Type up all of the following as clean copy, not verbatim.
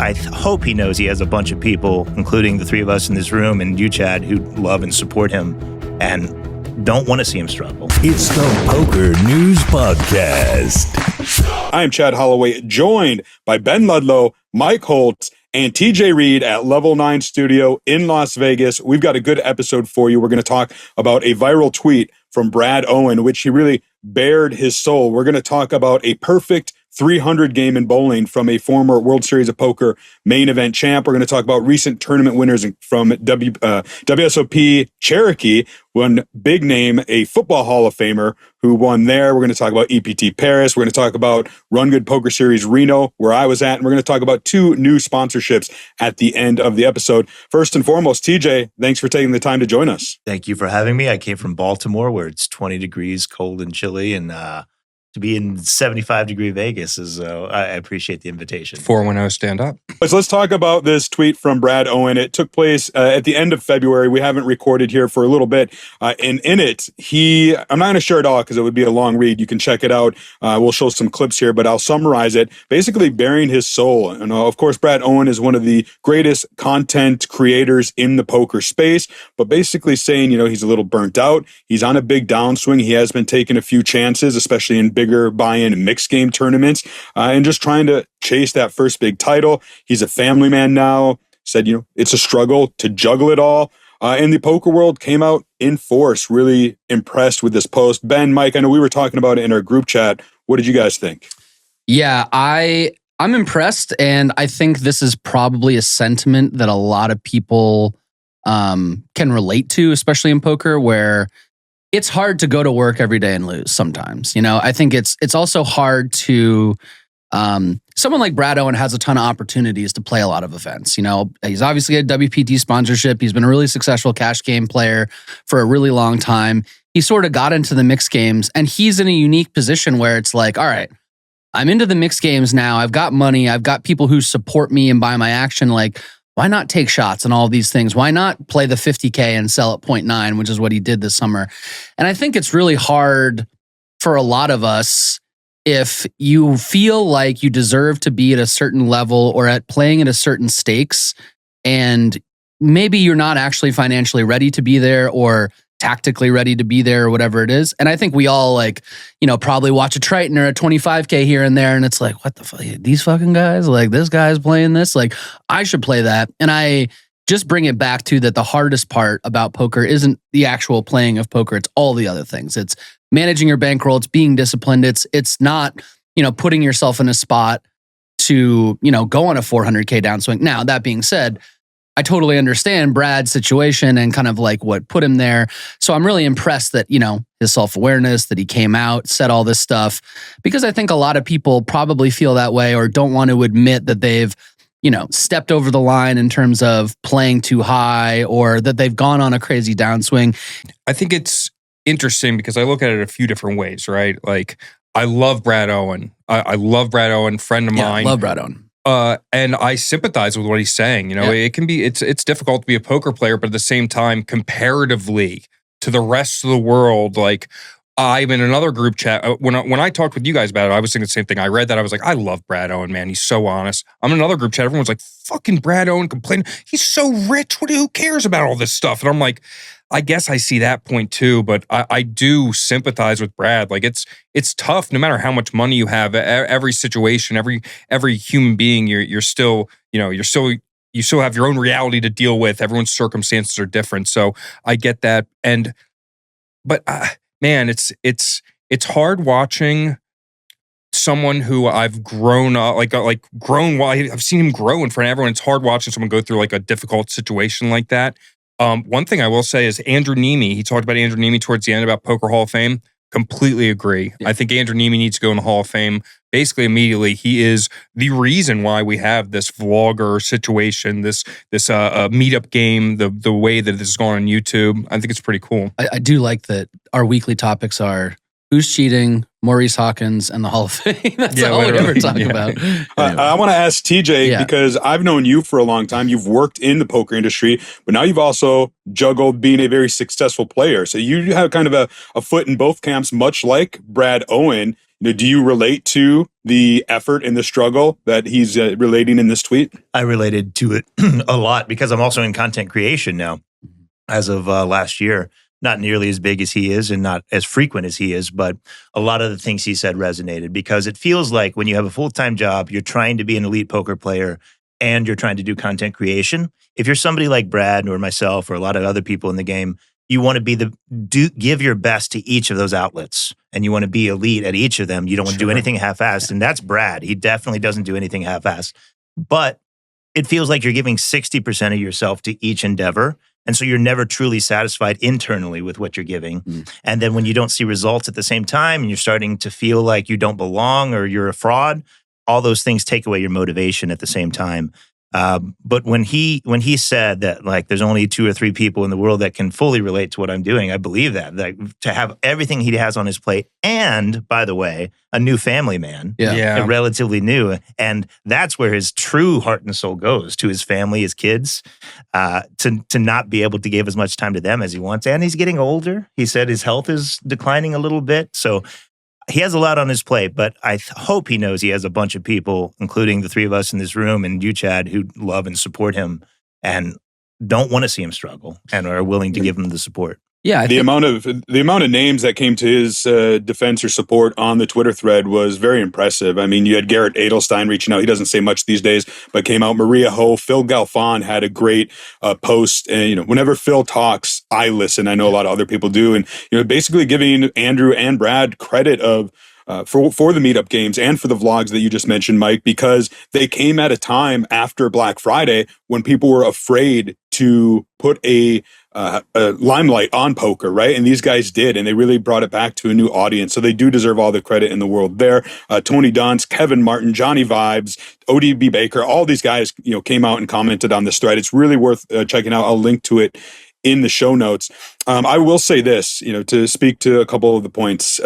I hope he knows he has a bunch of people, including the three of us in this room and you, Chad, who love and support him and don't want to see him struggle. It's the PokerNews Podcast. I am Chad Holloway, joined by Ben Ludlow, Mike Holtz, and T.J Reid at Level 9 Studio in Las Vegas. We've got a good episode for you. We're going to talk about a viral tweet from Brad Owen, which he really bared his soul. We're going to talk about a perfect 300 game in bowling from a former World Series of Poker main event champ. We're going to talk about recent tournament winners from WSOP Cherokee, one big name, a football Hall of Famer who won there. We're going to talk about EPT Paris. We're going to talk about Run Good Poker Series Reno, where I was at. And we're going to talk about two new sponsorships at the end of the episode. First and foremost, TJ, thanks for taking the time to join us. Thank you for having me. I came from Baltimore, where it's 20 degrees, cold and chilly, and to be in 75-degree Vegas is, I appreciate the invitation. 410 stand up. Let's talk about this tweet from Brad Owen. It took place at the end of February. We haven't recorded here for a little bit. And in it, I'm not going to share it all because it would be a long read. You can check it out. We'll show some clips here, but I'll summarize it. Basically bearing his soul. And of course, Brad Owen is one of the greatest content creators in the poker space, but basically saying, he's a little burnt out. He's on a big downswing. He has been taking a few chances, especially in bigger buy-in mixed game tournaments, and just trying to chase that first big title. He's a family man now. Said, it's a struggle to juggle it all. And the poker world came out in force. Really impressed with this post. Ben, Mike, I know we were talking about it in our group chat. What did you guys think? Yeah, I'm impressed, and I think this is probably a sentiment that a lot of people can relate to, especially in poker, where it's hard to go to work every day and lose sometimes. I think it's also hard to, someone like Brad Owen has a ton of opportunities to play a lot of events. He's obviously a WPT sponsorship. He's been a really successful cash game player for a really long time. He sort of got into the mixed games, and he's in a unique position where it's like, all right, I'm into the mixed games now. I've got money. I've got people who support me and buy my action. Like, why not take shots and all these things? Why not play the 50K and sell at 0.9, which is what he did this summer? And I think it's really hard for a lot of us if you feel like you deserve to be at a certain level or at playing at a certain stakes, and maybe you're not actually financially ready to be there or tactically ready to be there or whatever it is. And I think we all probably watch a Triton or a 25K here and there, and it's like, what the fuck, these fucking guys, like this guy's playing this, like I should play that. And I just bring it back to that the hardest part about poker isn't the actual playing of poker, it's all the other things. It's managing your bankroll, it's being disciplined, it's not, putting yourself in a spot to, go on a 400K downswing. Now, that being said, I totally understand Brad's situation and kind of like what put him there. So I'm really impressed that, his self-awareness, that he came out, said all this stuff, because I think a lot of people probably feel that way or don't want to admit that they've, stepped over the line in terms of playing too high or that they've gone on a crazy downswing. I think it's interesting because I look at it a few different ways, right? Like, I love Brad Owen. I love Brad Owen, friend of mine. Love Brad Owen. And I sympathize with what he's saying. It can be, it's difficult to be a poker player, but at the same time, comparatively to the rest of the world, like I'm in another group chat. When I talked with you guys about it, I was thinking the same thing. I read that. I was like, I love Brad Owen, man. He's so honest. I'm in another group chat. Everyone's like, fucking Brad Owen complaining. He's so rich. Who cares about all this stuff? And I'm like, I guess I see that point too, but I do sympathize with Brad. Like it's tough no matter how much money you have. Every situation, every human being, you still have your own reality to deal with. Everyone's circumstances are different. So I get that. But man, it's hard watching someone who I've grown up, grown. I've seen him grow in front of everyone. It's hard watching someone go through like a difficult situation like that. One thing I will say is Andrew Neeme. He talked about Andrew Neeme towards the end about Poker Hall of Fame. Completely agree. Yeah. I think Andrew Neeme needs to go in the Hall of Fame basically immediately. He is the reason why we have this vlogger situation, this meetup game, the way that this is going on YouTube. I think it's pretty cool. I do like that our weekly topics are who's cheating, Maurice Hawkins, and the Hall of Fame. That's all we ever talk about. Anyway. I want to ask TJ, because I've known you for a long time. You've worked in the poker industry, but now you've also juggled being a very successful player. So you have kind of a foot in both camps, much like Brad Owen. do you relate to the effort and the struggle that he's relating in this tweet? I related to it a lot because I'm also in content creation now as of last year. Not nearly as big as he is and not as frequent as he is, but a lot of the things he said resonated because it feels like when you have a full-time job, you're trying to be an elite poker player and you're trying to do content creation. If you're somebody like Brad or myself or a lot of other people in the game, you want to be give your best to each of those outlets and you want to be elite at each of them. You don't want to do anything half-assed. And that's Brad. He definitely doesn't do anything half-assed. But it feels like you're giving 60% of yourself to each endeavor. And so you're never truly satisfied internally with what you're giving. And then when you don't see results at the same time and you're starting to feel like you don't belong or you're a fraud, all those things take away your motivation at the same time. But when he said that like there's only 2 or 3 people in the world that can fully relate to what I'm doing, I believe that to have everything he has on his plate, and by the way, a new family man, relatively new, and that's where his true heart and soul goes, to his family, his kids, to not be able to give as much time to them as he wants, and he's getting older. He said his health is declining a little bit, so. He has a lot on his plate, but I hope he knows he has a bunch of people, including the 3 of us in this room and you, Chad, who love and support him and don't want to see him struggle and are willing to give him the support. Yeah, the amount of names that came to his defense or support on the Twitter thread was very impressive. I mean, you had Garrett Adelstein reaching out. He doesn't say much these days, but came out. Maria Ho, Phil Galfon had a great post. And whenever Phil talks, I listen. I know a lot of other people do, and basically giving Andrew and Brad credit of. For the meetup games and for the vlogs that you just mentioned, Mike, because they came at a time after Black Friday when people were afraid to put a limelight on poker, right? And these guys did, and they really brought it back to a new audience. So they do deserve all the credit in the world there. Tony Dunst, Kevin Martin, Johnny Vibes, ODB Baker, all these guys, came out and commented on this thread. It's really worth checking out. I'll link to it in the show notes. I will say this, to speak to a couple of the points.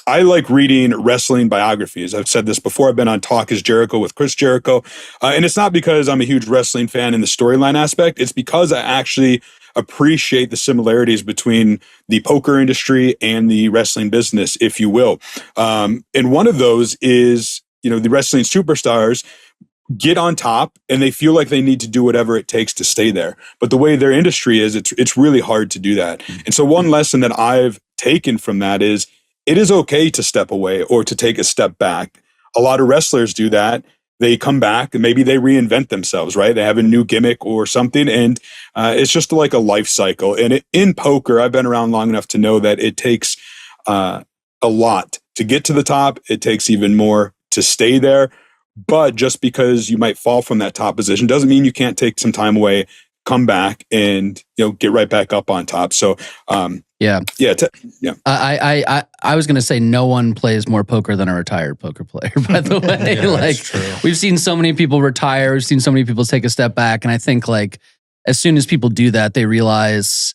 I like reading wrestling biographies. I've said this before. I've been on Talk is Jericho with Chris Jericho. And it's not because I'm a huge wrestling fan in the storyline aspect. It's because I actually appreciate the similarities between the poker industry and the wrestling business, if you will. And one of those is, the wrestling superstars get on top and they feel like they need to do whatever it takes to stay there. But the way their industry is, it's really hard to do that. And so one lesson that I've taken from that is, it is okay to step away or to take a step back. A lot of wrestlers do that. They come back and maybe they reinvent themselves, right? They have a new gimmick or something. And it's just like a life cycle. And in poker, I've been around long enough to know that it takes a lot to get to the top. It takes even more to stay there. But just because you might fall from that top position doesn't mean you can't take some time away, come back and, get right back up on top. So, I was going to say no one plays more poker than a retired poker player, by the way. We've seen so many people retire. We've seen so many people take a step back. And I think as soon as people do that, they realize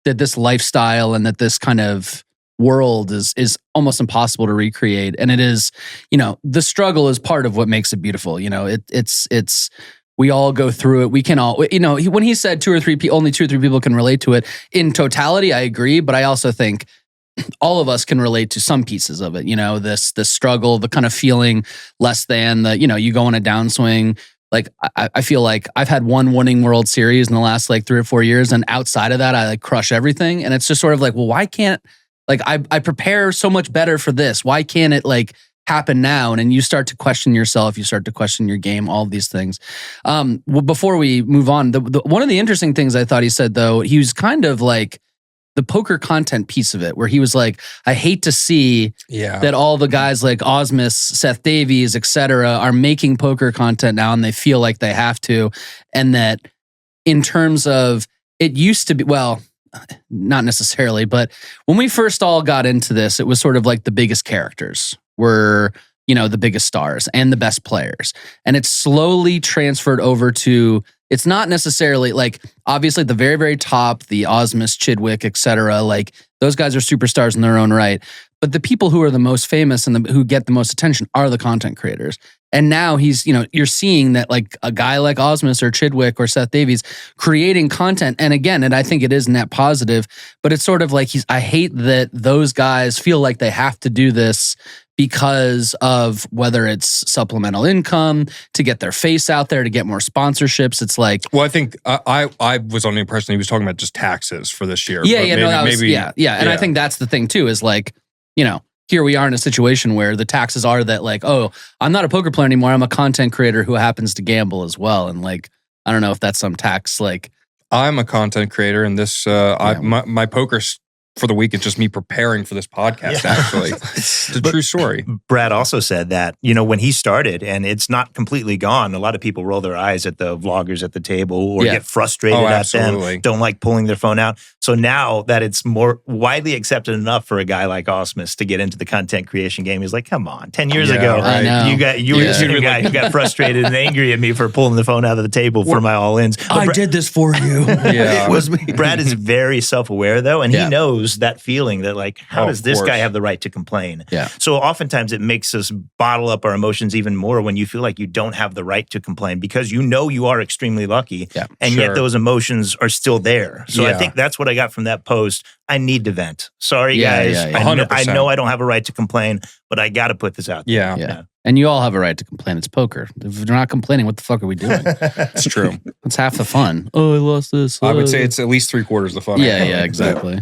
that this lifestyle and that this kind of world is almost impossible to recreate. And it is, the struggle is part of what makes it beautiful. It's we all go through it. We can all, when he said only 2 or 3 people can relate to it in totality, I agree. But I also think all of us can relate to some pieces of it. This struggle, the kind of feeling less than you go on a downswing. Like I feel like I've had one winning World Series in the last 3 or 4 years. And outside of that, I crush everything. And it's just sort of well, why can't, I prepare so much better for this. Why can't it happen now? And then you start to question yourself, you start to question your game, all of these things. Before we move on, one of the interesting things I thought he said, though, he was kind of the poker content piece of it, where he was I hate to see that all the guys like Osmus, Seth Davies, etc., are making poker content now and they feel like they have to. And that in terms of, it used to be, well, not necessarily, but when we first all got into this, it was sort of the biggest characters were, the biggest stars and the best players. And it's slowly transferred over to, it's not necessarily obviously the very, very top, the Osmus, Chidwick, etc. Those guys are superstars in their own right. But the people who are the most famous and who get the most attention are the content creators. And now he's, you're seeing that a guy like Osmus or Chidwick or Seth Davies creating content. And again, and I think it is net positive, but it's sort of I hate that those guys feel like they have to do this because of whether it's supplemental income, to get their face out there, to get more sponsorships. It's like, well, I think I was on the impression he was talking about just taxes for this year. Yeah, but yeah, maybe, no, that was, maybe, yeah. And I think that's the thing too, is like, you know, here we are in a situation where the taxes are that like, oh, I'm not a poker player anymore. I'm a content creator who happens to gamble as well. And like, I don't know if that's some tax, like. I'm a content creator, and this, my poker for the week is just me preparing for this podcast, actually. It's a true story. Brad also said that, you know, when he started, and it's not completely gone, a lot of people roll their eyes at the vloggers at the table or get frustrated at them, don't like pulling their phone out. So now that it's more widely accepted enough for a guy like Osmus to get into the content creation game, he's like, come on, 10 years ago, you were the senior guy who got frustrated and angry at me for pulling the phone out of the table for my all-ins. I did this for you. It was me. Brad is very self-aware, though, and he knows that feeling that, like, how does this guy have the right to complain? Yeah. So oftentimes it makes us bottle up our emotions even more when you feel like you don't have the right to complain, because you know you are extremely lucky, and yet those emotions are still there. So I think that's what I got from that post. I need to vent. Sorry, guys. I know I don't have a right to complain, but I got to put this out there. Yeah. And you all have a right to complain. It's poker. If you're not complaining, what the fuck are we doing? It's true. It's half the fun. Oh, I lost this. I would say it's at least 3/4 the fun. Yeah, exactly.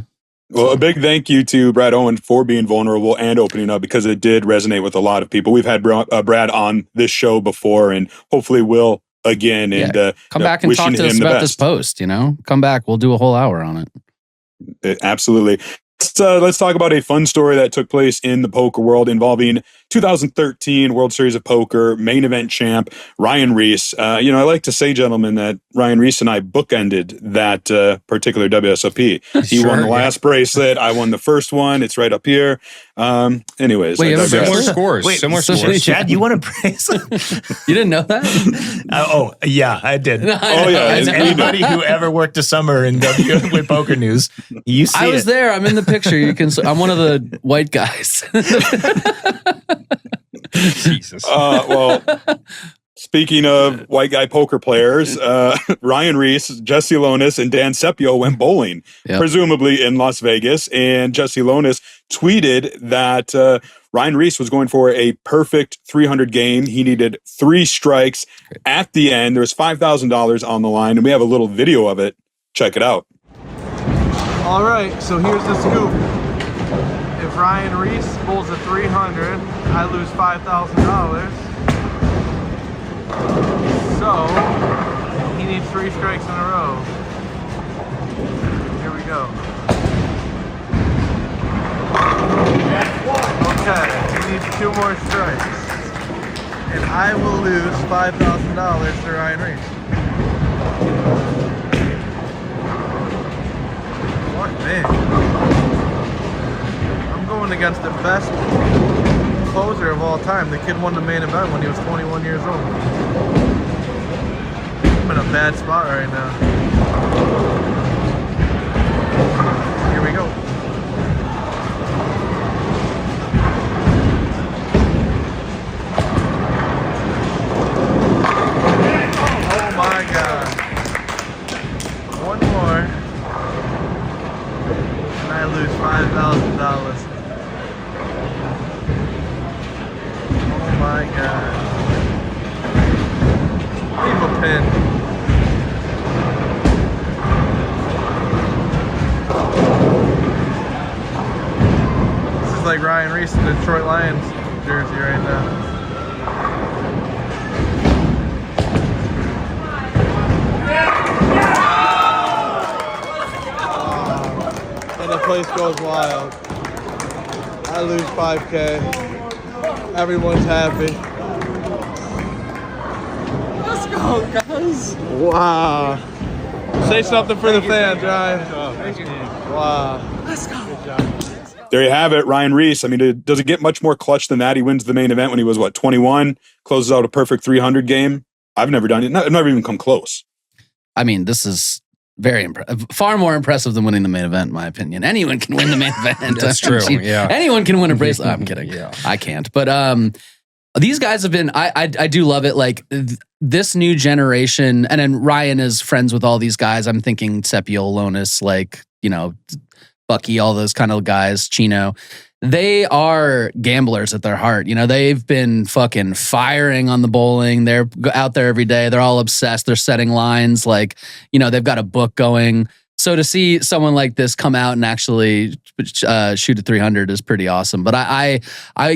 Well, a big thank you to Brad Owen for being vulnerable and opening up, because it did resonate with a lot of people. We've had Brad on this show before, and hopefully will again. And come back and talk to us about this post. You know, come back. We'll do a whole hour on it. Absolutely. Let's talk about a fun story that took place in the poker world involving 2013 World Series of Poker main event champ Ryan Reiss. I like to say, gentlemen, that Ryan Reiss and I bookended that particular WSOP. He won the last bracelet. I won the first one. It's right up here. Anyways, similar scores. Similar scores. Chad, you won a bracelet? You didn't know that? Yeah, I did. Anybody who ever worked a summer in with PokerNews, you see I was there. I'm in the picture. You can. I'm one of the white guys. Jesus. Well, speaking of white guy poker players, Ryan Reiss, Jesse Lonis, and Dan Sepio went bowling, presumably in Las Vegas. And Jesse Lonis tweeted that Ryan Reiss was going for a perfect 300 game. He needed 3 strikes at the end. There was $5,000 on the line, and we have a little video of it. Check it out. All right, so here's the scoop. If Ryan Reiss bowls a 300, I lose $5,000. So he needs 3 strikes in a row. Here we go. Okay, he needs 2 more strikes, and I will lose $5,000 to Ryan Reiss. What man? I'm going against the best closer of all time. The kid won the main event when he was 21 years old. I'm in a bad spot right now. Here we go. Oh my God. One more. And I lose $5,000. Oh my God. Leave a pin. This is like Ryan Reiss in the Detroit Lions jersey right now. And the place goes wild. I lose 5K. Everyone's happy. Let's go, guys. Wow. Say something for the fans, Ryan. Wow. Let's go. There you have it, Ryan Reiss. I mean, does it get much more clutch than that? He wins the main event when he was, 21? Closes out a perfect 300 game. I've never done it. I've never even come close. I mean, this is very impressive. Far more impressive than winning the main event, in my opinion. Anyone can win the main event. That's true. Yeah. Anyone can win a bracelet. I'm kidding. I can't. But these guys have been. I do love it. Like this new generation, and then Ryan is friends with all these guys. I'm thinking Sepio, Lonis, Bucky, all those kind of guys, Chino. they are gamblers at their heart. You know, they've been fucking firing on the bowling. They're out there every day. They're all obsessed. They're setting lines. Like, you know, they've got a book going. So to see someone like this come out and actually shoot at 300 is pretty awesome. But I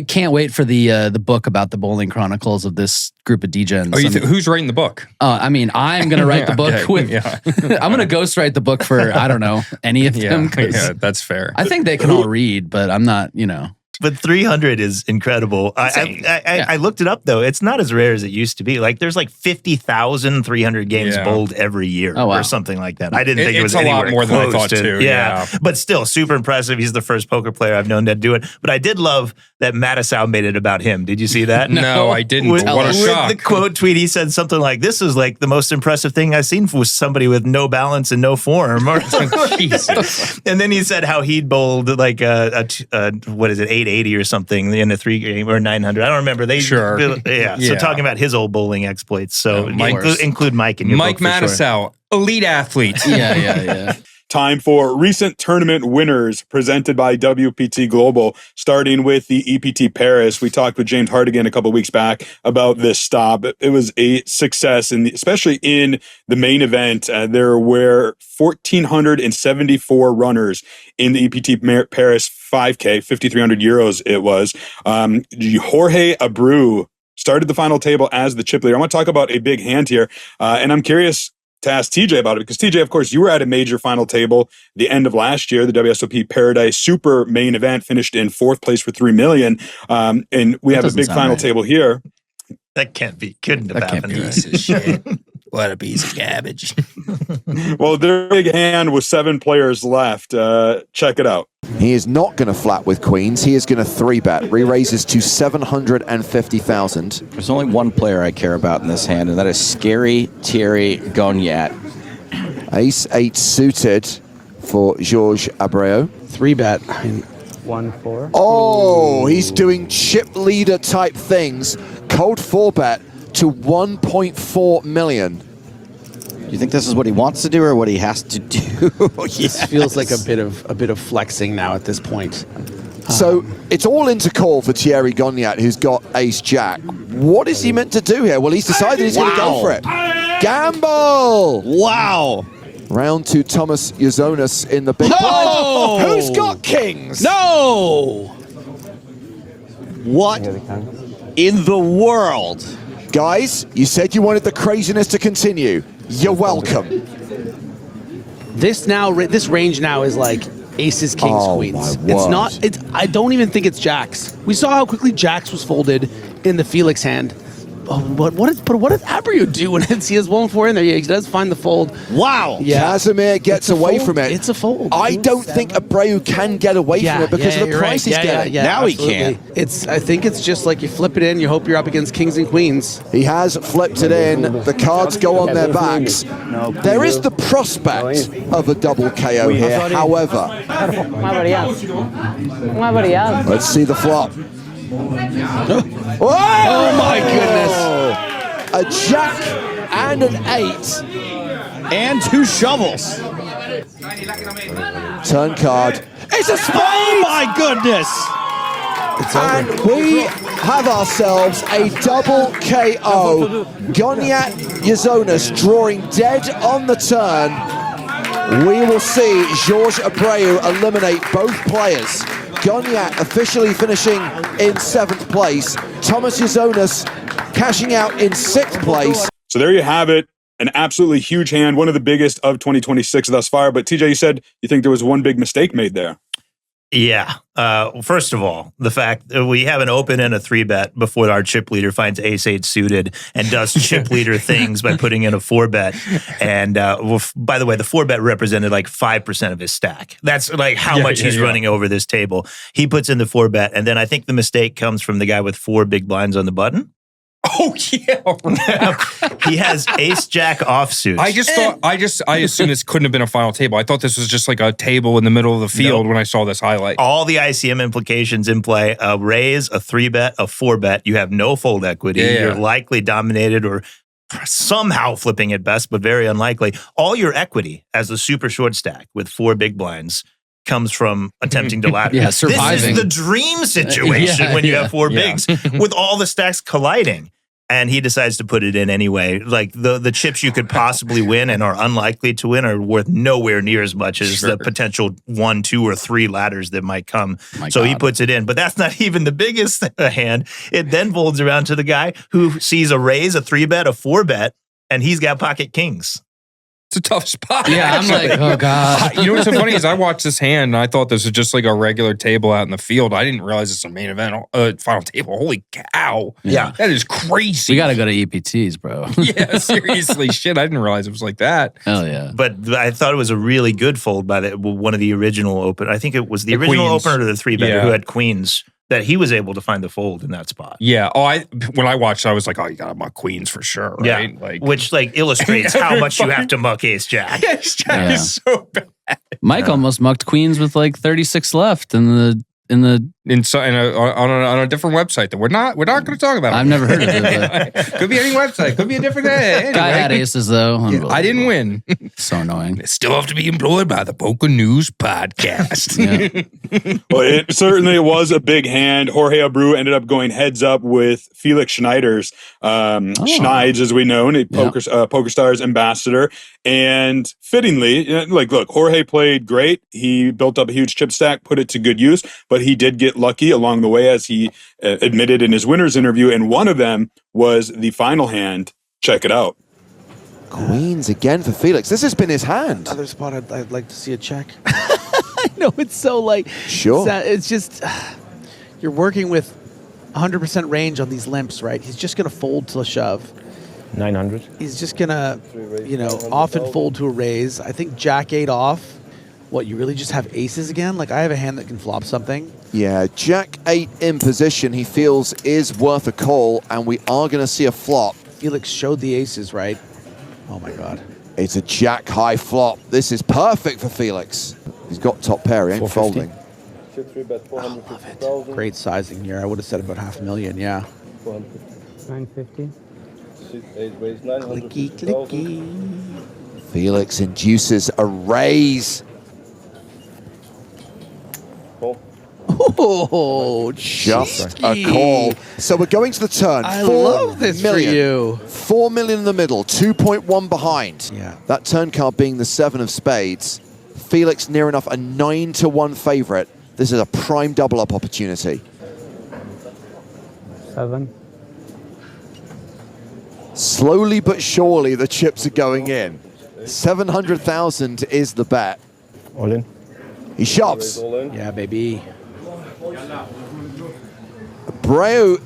can't wait for the book about the bowling chronicles of this group of degens. Oh, who's writing the book? I mean, I'm going to write the book with. Yeah. I'm going to ghostwrite the book for, I don't know, any of them. Yeah, that's fair. I think they can all read, but I'm not, you know. But 300 is incredible. I looked it up, though. It's not as rare as it used to be. Like, there's like 50,000 300 games bowled every year or something like that. I didn't think it was a lot more than I thought, too. Yeah. But still, super impressive. He's the first poker player I've known to do it. But I did love that Mattisau made it about him. Did you see that? No, I didn't. What a shock. With the quote tweet, he said something like, "This is like the most impressive thing I've seen with somebody with no balance and no form." Jesus. And then he said how he'd bowled like what is it, 880 or something in a 3 game or 900. I don't remember. So talking about his old bowling exploits. So include Mike in your Mike book for Mattisau, elite athlete. Yeah. Time for recent tournament winners presented by WPT Global, starting with the EPT Paris. We talked with James Hartigan a couple of weeks back about this stop. It was a success, and especially in the main event, there were 1,474 runners in the EPT Paris 5K, 5,300 euros it was. Jorge Abreu started the final table as the chip leader. I want to talk about a big hand here, and I'm curious to ask TJ about it, because TJ, of course, you were at a major final table the end of last year, the WSOP Paradise Super main event, finished in 4th place for $3 million. And we have a big final table here. That couldn't have happened. Piece of shit. What a piece of garbage. Well, their big hand with 7 players left. Check it out. He is not going to flat with queens. He is going to 3-bet. Re-raises to 750,000. There's only one player I care about in this hand, and that is Scary Thierry Goniat. Ace-8 suited for Jorge Abreu. 3-bet. 1-4. Oh, he's doing chip leader type things. Cold 4-bet to 1.4 million. Do you think this is what he wants to do or what he has to do? This feels like a bit of flexing now at this point. So it's all into call for Thierry Goniat, who's got ace-jack. What is he meant to do here? Well, he's decided he's going to go for it. Gamble! Wow! Round to Thomas Yazonas in the big blind. Who's got kings? No! What in the world? Guys, you said you wanted the craziness to continue. You're welcome. This range now is like aces, kings, queens. It's not. I don't even think it's jacks. We saw how quickly jacks was folded in the Felix hand. But what does Abreu do when he has 1-4 in there? Yeah, he does find the fold. Wow. Yeah. Casimir gets away from it. It's a fold. I don't think Abreu can get away from it because of the price he's getting. Now absolutely. He can. I think it's just like you flip it in, you hope you're up against kings and queens. He has flipped it in. The cards go on their backs. There is the prospect of a double KO here, however. Let's see the flop. Oh my goodness! A jack and an 8. And 2 shovels. Turn card. It's a spade! Oh my goodness! And we have ourselves a double KO. Goniat Yazonas drawing dead on the turn. We will see Jorge Abreu eliminate both players. Goniat officially finishing in 7th place. Thomas Yazonas cashing out in 6th place. So there you have it. An absolutely huge hand, one of the biggest of 2026 thus far. But TJ, you said you think there was one big mistake made there. Yeah. First of all, the fact that we have an open and a 3-bet before our chip leader finds ace-8 suited and does chip leader things by putting in a 4-bet. And by the way, the 4-bet represented like 5% of his stack. That's like how much he's running over this table. He puts in the 4-bet, and then I think the mistake comes from the guy with 4 big blinds on the button. Oh yeah, he has ace-jack offsuit. I assumed this couldn't have been a final table. I thought this was just like a table in the middle of the field when I saw this highlight. All the ICM implications in play: a raise, a 3-bet, a 4-bet. You have no fold equity. You're likely dominated or somehow flipping at best, but very unlikely. All your equity as a super short stack with 4 big blinds comes from attempting to ladder. Yeah, surviving. This is the dream situation when you have four bigs with all the stacks colliding. And he decides to put it in anyway. Like the chips you could possibly win and are unlikely to win are worth nowhere near as much as the potential 1, 2, or 3 ladders that might come. So he puts it in. But that's not even the biggest hand. It then folds around to the guy who sees a raise, a 3-bet, a 4-bet, and he's got pocket kings. It's a tough spot. Yeah, I'm like, oh God. You know what's so funny is I watched this hand and I thought this was just like a regular table out in the field. I didn't realize it's a main event final table. Holy cow. Yeah. That is crazy. We got to go to EPTs, bro. Yeah, seriously. Shit, I didn't realize it was like that. Hell yeah. But I thought it was a really good fold by one of the original opener. I think it was the original queens. opener or the 3-better who had queens, that he was able to find the fold in that spot. Yeah. When I watched, I was like, oh, you got to muck queens for sure, right? Yeah. Which illustrates how much you have to muck ace jack. Ace jack is so bad. Mike almost mucked queens with like 36 left on a different website that we're not going to talk about. I've never heard of it. But could be any website. Could be a different day. Anyway. Guy had aces though. I didn't win. So annoying. Still have to be employed by the PokerNews Podcast. Well, it certainly was a big hand. Jorge Abreu ended up going heads up with Felix Schneider's Schneids, as we know, PokerStars ambassador. And fittingly, look, Jorge played great. He built up a huge chip stack, put it to good use, but he did get lucky along the way, as he admitted in his winner's interview. And one of them was the final hand. Check it out. Queens again for Felix. This has been his hand. Other spot I'd like to see a check. I know it's so like sure. It's just you're working with 100% range on these limps, right? He's just gonna fold to a shove. 900. He's just gonna, often fold to a raise. I think Jack 8 off. What, you really just have aces again? Like, I have a hand that can flop something. Yeah, Jack 8 in position, he feels is worth a call, and we are going to see a flop. Felix showed the aces, right? Oh my God. It's a Jack high flop. This is perfect for Felix. He's got top pair, he ain't folding. Oh, love it. Great sizing here. I would have said about $500,000, yeah. 950. Clicky, clicky. Felix induces a raise. Oh, just a call. So we're going to the turn. I love this for you. 4 million in the middle, 2.1 behind. Yeah. That turn card being the 7 of spades. Felix near enough a 9-1 favorite. This is a prime double-up opportunity. 7. Slowly but surely, the chips are going in. 700,000 is the bet. All in. He shoves. Yeah, baby. Abreu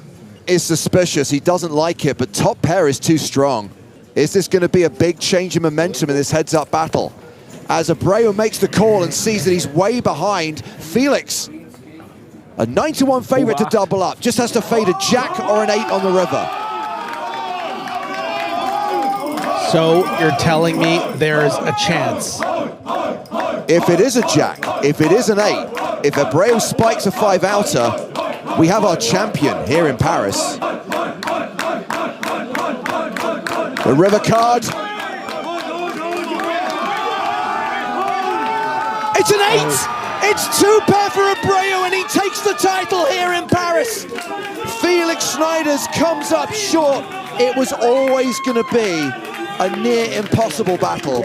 is suspicious. He doesn't like it, but top pair is too strong. Is this going to be a big change in momentum in this heads-up battle? As Abreu makes the call and sees that he's way behind, Felix, a 9-1 favorite to double up, just has to fade a jack or an 8 on the river. So you're telling me there's a chance? If it is a jack, if it is an 8, if Abreu spikes a 5-outer, we have our champion here in Paris. The river card. It's an 8! It's 2 pair for Abreu, and he takes the title here in Paris. Felix Schneider's comes up short. It was always going to be a near impossible battle,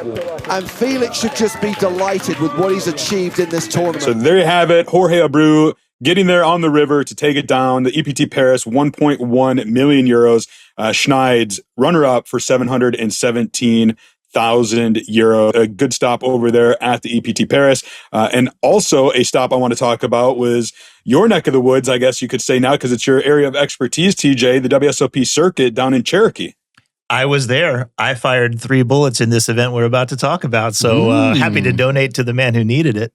and Felix should just be delighted with what he's achieved in this tournament. So there you have it, Jorge Abreu getting there on the river to take it down. The EPT Paris, 1.1 million euros. Schneid's runner-up for 717,000 euro. A good stop over there at the EPT Paris. And also a stop I want to talk about was your neck of the woods, I guess you could say now, because it's your area of expertise, TJ, the WSOP Circuit down in Cherokee. I was there. I fired 3 bullets in this event we're about to talk about. So happy to donate to the man who needed it.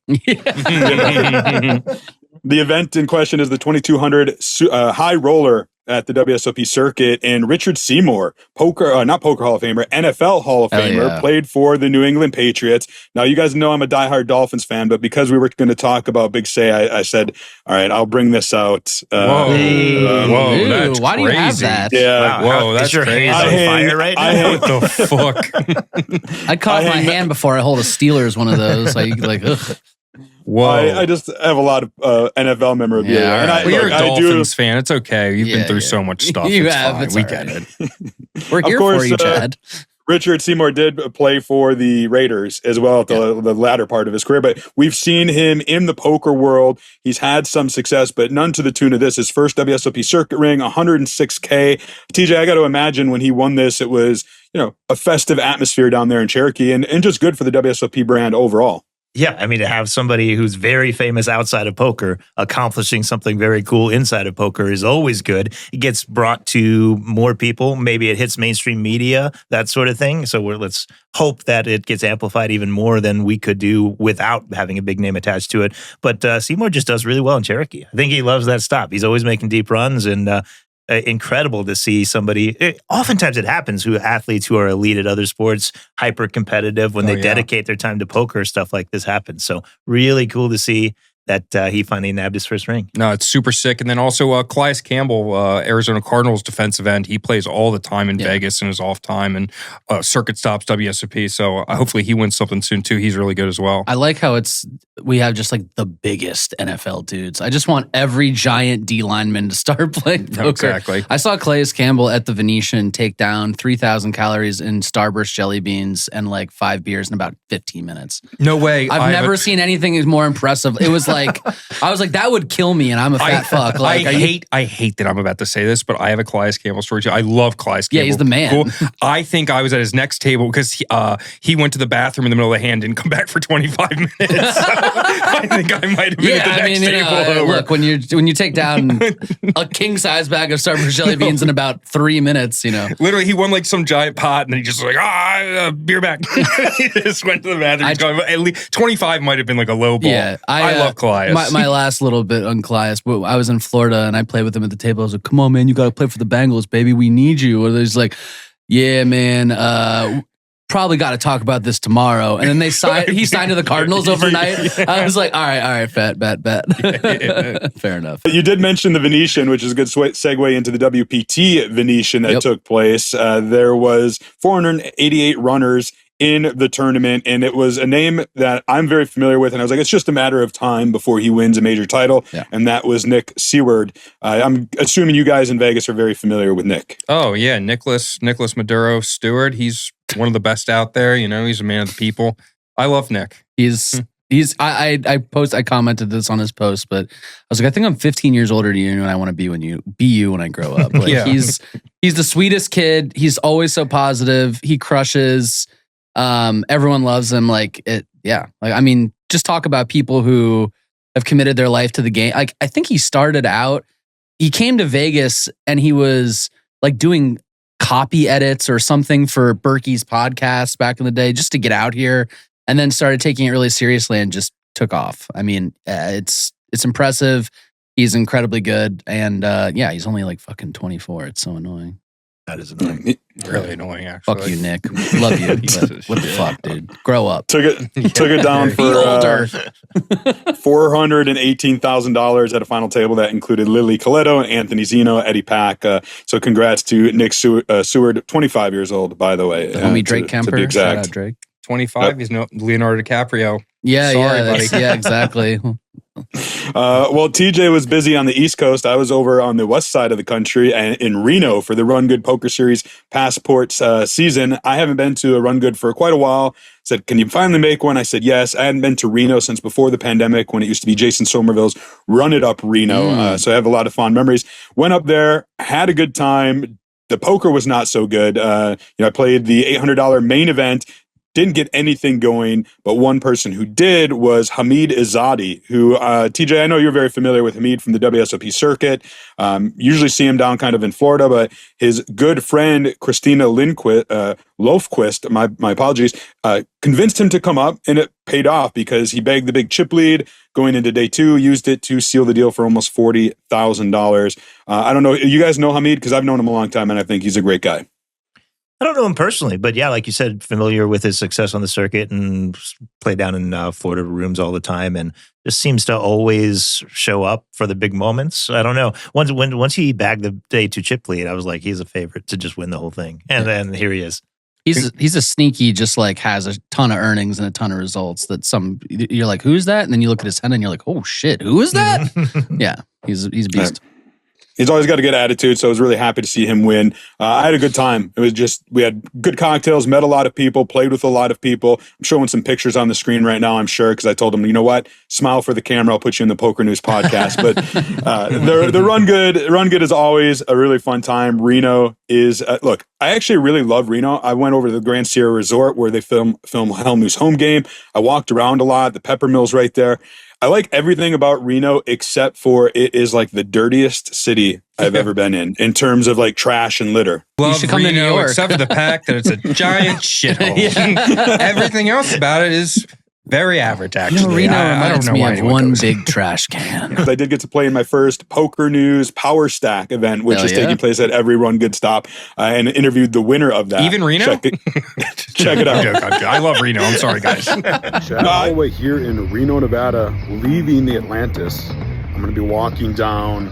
The event in question is the 2200 high roller at the WSOP Circuit, and Richard Seymour, not Poker Hall of Famer, NFL Hall of Famer, played for the New England Patriots. Now, you guys know I'm a diehard Dolphins fan, but because we were going to talk about Big Say, I said, all right, I'll bring this out. Whoa, that's why crazy. do you have that? Yeah. Wow, whoa, that's your crazy. hands on fire right now? What the fuck? I'd cut off my hand before I hold a Steelers one of those. Ugh. Whoa. I just have a lot of NFL memorabilia. Yeah, and Well, you're a I Dolphins fan. It's okay. You've been through so much stuff. You It's have. fine. It's We all get right. it. We're here for you, Chad. Richard Seymour did play for the Raiders as well at the latter part of his career, but we've seen him in the poker world. He's had some success, but none to the tune of this. His first WSOP circuit ring, $106K. TJ, I got to imagine when he won this, it was, a festive atmosphere down there in Cherokee and just good for the WSOP brand overall. Yeah, I mean, to have somebody who's very famous outside of poker accomplishing something very cool inside of poker is always good. It gets brought to more people. Maybe it hits mainstream media, that sort of thing. So let's hope that it gets amplified even more than we could do without having a big name attached to it. But Seymour just does really well in Cherokee. I think he loves that stop. He's always making deep runs, and incredible to see somebody. Oftentimes it happens who athletes who are elite at other sports, hyper competitive, when they dedicate their time to poker, stuff like this happens. So really cool to see that he finally nabbed his first ring. No, it's super sick. And then also Calais Campbell, Arizona Cardinals defensive end. He plays all the time in Vegas in his off time and circuit stops WSOP. So hopefully he wins something soon too. He's really good as well. I like how we have just like the biggest NFL dudes. I just want every giant D lineman to start playing poker. Exactly. I saw Calais Campbell at the Venetian take down 3,000 calories in Starburst jelly beans and like 5 beers in about 15 minutes. No way. I've never seen anything more impressive. It was like, I was like, that would kill me, and I'm a fat fuck. Like, I hate that I'm about to say this, but I have a Calais Campbell story too. I love Calais Campbell. Yeah, he's the man. Cool. I think I was at his next table because he went to the bathroom in the middle of the hand and come back for 25 minutes. So I think I might have been at the next table over. Look, when you take down a king size bag of Starburst jelly beans in about 3 minutes, Literally, he won like some giant pot, and then he just was like, beer back. He just went to the bathroom. At least 25 might have been like a low ball. Yeah, I love Calais. My last little bit on Calais, I was in Florida and I played with him at the table. I was like, "Come on, man, you got to play for the Bengals, baby. We need you." Or he's like, "Yeah, man. Probably got to talk about this tomorrow." And then he signed to the Cardinals overnight. I was like, all right, bet. Fair enough. You did mention the Venetian, which is a good segue into the WPT Venetian that took place. There was 488 runners in the tournament, and it was a name that I'm very familiar with, and I was like, it's just a matter of time before he wins a major title, and that was Nick Seward. I'm assuming you guys in Vegas are very familiar with Nick. Oh, yeah, Nicholas Maduro Stewart. He's one of the best out there. He's a man of the people. I love Nick. I commented this on his post, but I was like, I think I'm 15 years older than you, and I want to be you when I grow up. Like, he's the sweetest kid. He's always so positive. He crushes. Everyone loves him. Just talk about people who have committed their life to the game. Like, I think he came to Vegas and he was like doing copy edits or something for Berkey's podcast back in the day just to get out here, and then started taking it really seriously and just took off. I mean, it's impressive. He's incredibly good. And he's only like fucking 24. It's so annoying. That is annoying. Really annoying, actually. Fuck you, Nick. Love you. What the fuck, dude? Grow up. Took it down for $418,000 at a final table that included Lily Coletto, Anthony Zeno, Eddie Pack. So congrats to Nick Seward, 25 years old, by the way. Homie Drake Kemper. To be exact. Shout out, Drake. 25. He's no Leonardo DiCaprio. Yeah, Sorry, buddy. Yeah, exactly. Well, TJ was busy on the East Coast. I was over on the west side of the country and in Reno for the Run Good Poker Series Passports season. I haven't been to a Run Good for quite a while. Said, can you finally make one? I said, yes. I hadn't been to Reno since before the pandemic when it used to be Jason Somerville's Run It Up Reno. So I have a lot of fond memories. Went up there, had a good time. The poker was not so good. I played the $800 main event. Didn't get anything going, but one person who did was Hamid Izadi, who, TJ, I know you're very familiar with Hamid from the WSOP circuit. Usually see him down kind of in Florida, but his good friend, Christina Lofquist, my apologies, convinced him to come up, and it paid off because he bagged the big chip lead going into day two, used it to seal the deal for almost $40,000. I don't know, you guys know Hamid? Because I've known him a long time, and I think he's a great guy. I don't know him personally, but yeah, like you said, familiar with his success on the circuit and play down in Florida rooms all the time, and just seems to always show up for the big moments. I don't know. Once he bagged the day two chip lead, I was like, he's a favorite to just win the whole thing, and then here he is. He's a sneaky, just like has a ton of earnings and a ton of results that you're like, who's that? And then you look at his hand and you're like, oh shit, who is that? Yeah, he's a beast. He's always got a good attitude, so I was really happy to see him win. I had a good time. It was just, we had good cocktails, met a lot of people, played with a lot of people. I'm showing some pictures on the screen right now, I'm sure, because I told him, you know what, smile for the camera, I'll put you in the PokerNews podcast. But the run good is always a really fun time. Reno is, look, I actually really love Reno. I went over to the Grand Sierra Resort where they film Helmuth's home game. I walked around a lot. The Pepper Mill's right there. I like everything about Reno except for it is like the dirtiest city I've ever been in terms of like trash and litter. Love you should come Reno, to New York. except for the fact that it's a giant shithole. Everything else about it is very average, actually. Reno I don't reminds know me why of anyone one goes. big trash can. I did get to play in my first PokerNews PowerStack event, which Hell is yeah. taking place at every Run Good Stop, and interviewed the winner of that. Even Reno? Check it out. I'm joking. I love Reno. I'm sorry, guys. Chad, all the way here in Reno, Nevada, leaving the Atlantis. I'm going to be walking down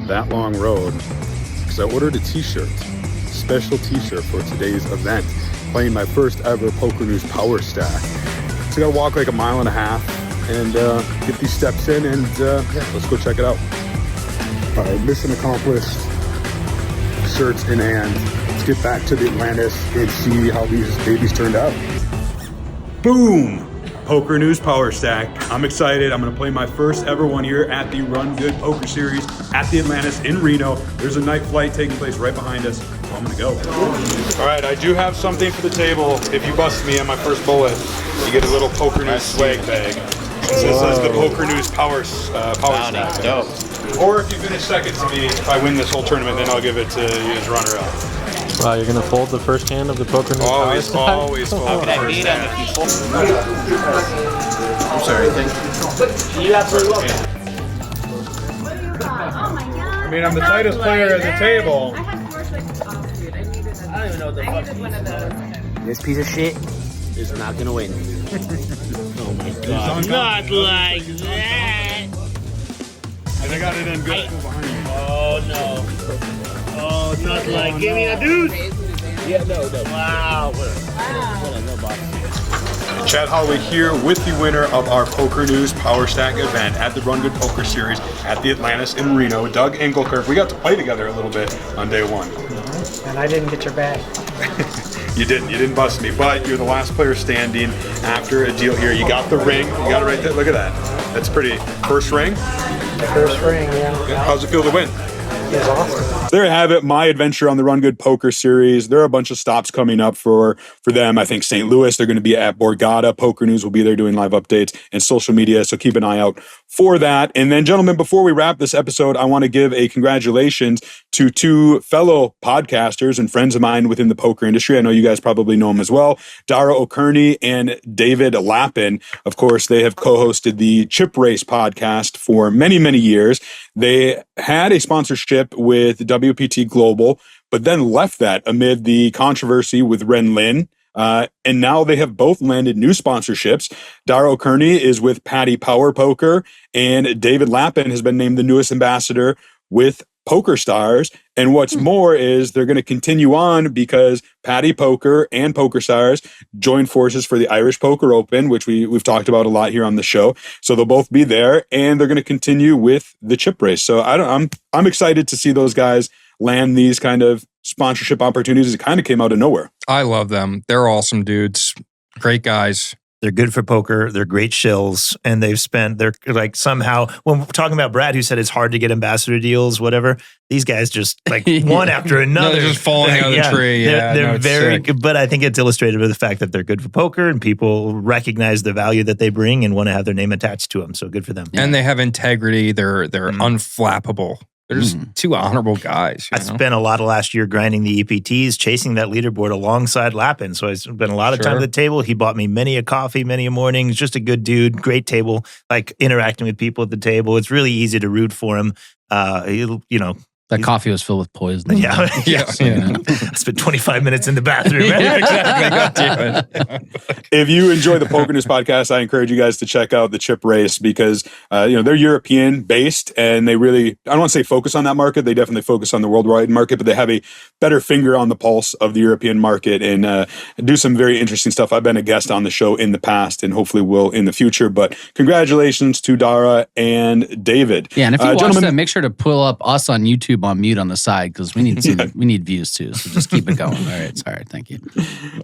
that long road because I ordered a t-shirt, special t-shirt for today's event, playing my first ever PokerNews PowerStack. So I got to walk like a mile and a half and get these steps in, and let's go check it out. All right, mission accomplished. Shirts in hand. Let's get back to the Atlantis and see how these babies turned out. Boom! PokerNews PowerStack. I'm excited. I'm going to play my first ever one here at the Run Good Poker Series at the Atlantis in Reno. There's a night flight taking place right behind us, so I'm going to go. All right, I do have something for the table. If you bust me on my first bullet, you get a little PokerNews swag bag. This is the PokerNews PowerStack. Dope. Or if you finish second to me, if I win this whole tournament, then I'll give it to you as runner-up. Wow, you're gonna fold the first hand of the PokerNews Always fold the I beat first him hand. if you fold. I'm sorry, thank you. You absolutely welcome. I mean, I'm the tightest player at the table. I don't even know what the fuck. This piece of shit is not gonna win. Oh my god. Not like that. And I got it in good. Oh no. Oh, not like, give me a deuce. Yeah, no. Wow. Chad Holloway here with the winner of our PokerNews PowerStack event at the Run Good Poker Series at the Atlantis in Reno, Doug Engelkirk. We got to play together a little bit on day one. And I didn't get your bag. You didn't bust me, but you're the last player standing after a deal here. You got the ring, you got it right there. Look at that. That's pretty. First ring? First ring, yeah. How's it feel to win? It was awesome. There you have it, my adventure on the Run Good Poker Series. There are a bunch of stops coming up for them. I think St. Louis, they're going to be at Borgata. PokerNews will be there doing live updates and social media, so keep an eye out for that. And then, gentlemen, before we wrap this episode, I want to give a congratulations to two fellow podcasters and friends of mine within the poker industry. I know you guys probably know them as well. Dara O'Kearney and David Lappin. Of course, they have co-hosted the Chip Reiss podcast for many, many years. They had a sponsorship with WPT Global, but then left that amid the controversy with Ren Lin. And now they have both landed new sponsorships. Dara O'Kearney is with Paddy Power Poker, and David Lappin has been named the newest ambassador with Poker Stars. And what's more is they're going to continue on because Paddy Poker and Poker Stars joined forces for the Irish Poker Open, which we've talked about a lot here on the show. So they'll both be there, and they're going to continue with the Chip Reiss. So I'm excited to see those guys land these kind of sponsorship opportunities. It kind of came out of nowhere. I love them. They're awesome dudes. Great guys. They're good for poker. They're great shills. And they're like somehow, when we're talking about Brad, who said it's hard to get ambassador deals, whatever, these guys just like one after another. No, they're just falling out of the tree. They're it's very sick. good. But I think it's illustrated by the fact that they're good for poker and people recognize the value that they bring and want to have their name attached to them. So good for them. And they have integrity. They're unflappable. They're just two honorable guys. I spent a lot of last year grinding the EPTs, chasing that leaderboard alongside Lappin. So I spent a lot of time at the table. He bought me many a coffee, many a morning. He's just a good dude, great table, like interacting with people at the table. It's really easy to root for him. That coffee was filled with poison. Yeah. Yeah. I spent 25 minutes in the bathroom. Yeah, exactly. God damn it. If you enjoy the PokerNews podcast, I encourage you guys to check out the Chip Reiss because they're European based and they really, I don't want to say focus on that market. They definitely focus on the worldwide market, but they have a better finger on the pulse of the European market and do some very interesting stuff. I've been a guest on the show in the past and hopefully will in the future. But congratulations to Dara and David. Yeah, and if you watch that, make sure to pull up us on YouTube on mute on the side because we need we need views too. So just keep it going. All right, sorry, thank you.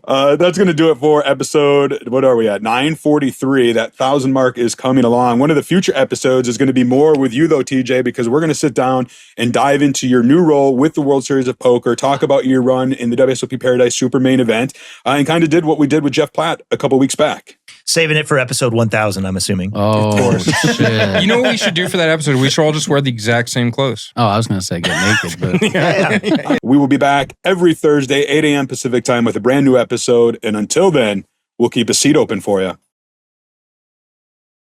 That's going to do it for episode. What are we at? 943. That 1,000 mark is coming along. One of the future episodes is going to be more with you though, TJ, because we're going to sit down and dive into your new role with the World Series of Poker. Talk about your run in the WSOP Paradise Super Main Event, and kind of did what we did with Jeff Platt a couple weeks back. Saving it for episode 1000, I'm assuming. Oh, of course. Shit. You know what we should do for that episode? We should all just wear the exact same clothes. Oh, I was going to say get naked, but We will be back every Thursday, 8 a.m. Pacific time with a brand new episode. And until then, we'll keep a seat open for you.